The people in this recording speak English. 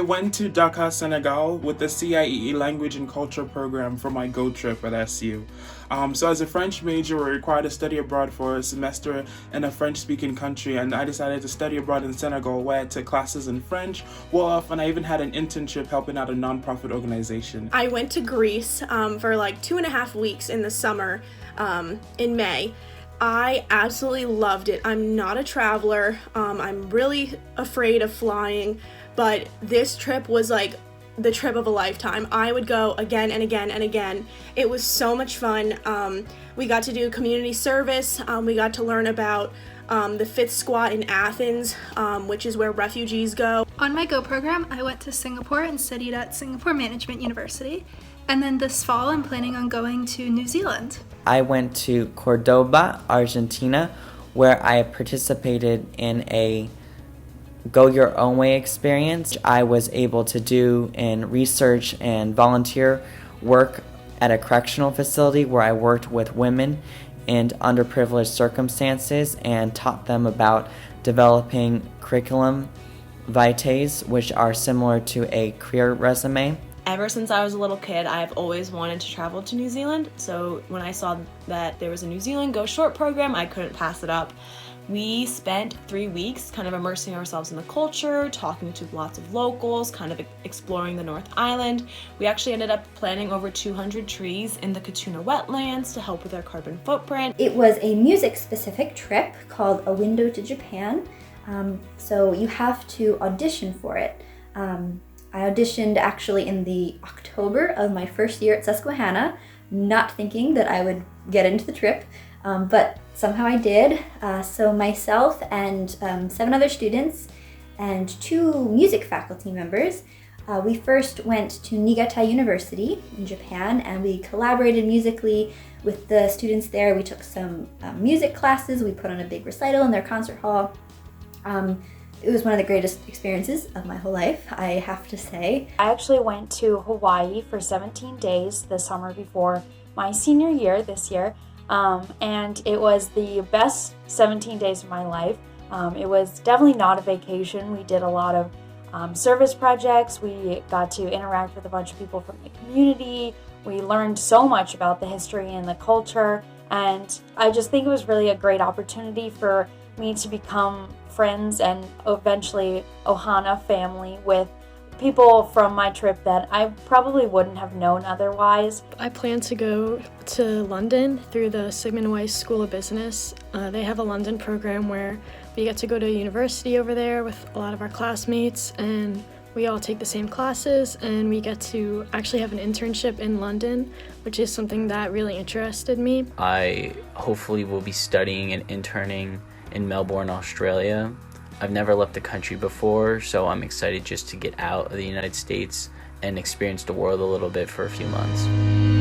went to Dakar, Senegal with the CIEE Language and Culture program for my GO trip at SU. So as a French major, we're required to study abroad for a semester in a French-speaking country, and I decided to study abroad in Senegal, where I took classes in French, Wolof, and I even had an internship helping out a non-profit organization. I went to Greece for like 2.5 weeks in the summer in May. I absolutely loved it. I'm not a traveler. I'm really afraid of flying, but this trip was like the trip of a lifetime. I would go again and again and again. It was so much fun. We got to do community service. We got to learn about the Fifth Squat in Athens, which is where refugees go. On my GO program, I went to Singapore and studied at Singapore Management University. And then this fall, I'm planning on going to New Zealand. I went to Cordoba, Argentina, where I participated in a Go Your Own Way experience. I was able to do in research and volunteer work at a correctional facility where I worked with women in underprivileged circumstances and taught them about developing curriculum vitae, which are similar to a career resume. Ever since I was a little kid, I've always wanted to travel to New Zealand, so when I saw that there was a New Zealand Go Short program, I couldn't pass it up. We spent 3 weeks kind of immersing ourselves in the culture, talking to lots of locals, kind of exploring the North Island. We actually ended up planting over 200 trees in the Katuna wetlands to help with our carbon footprint. It was a music-specific trip called A Window to Japan, so you have to audition for it. I auditioned actually in the October of my first year at Susquehanna, not thinking that I would get into the trip, but somehow I did. So myself and 7 other students and 2 music faculty members, we first went to Niigata University in Japan, and we collaborated musically with the students there. We took some music classes, we put on a big recital in their concert hall. It was one of the greatest experiences of my whole life, I have to say. I actually went to Hawaii for 17 days the summer before my senior year this year, and it was the best 17 days of my life. It was definitely not a vacation. We did a lot of service projects. We got to interact with a bunch of people from the community. We learned so much about the history and the culture, and I just think it was really a great opportunity for me to become friends and eventually Ohana family with people from my trip that I probably wouldn't have known otherwise. I plan to go to London through the Sigmund Weiss School of Business. They have a London program where we get to go to university over there with a lot of our classmates, and we all take the same classes, and we get to actually have an internship in London, which is something that really interested me. I hopefully will be studying and interning in Melbourne, Australia. I've never left the country before, so I'm excited just to get out of the United States and experience the world a little bit for a few months.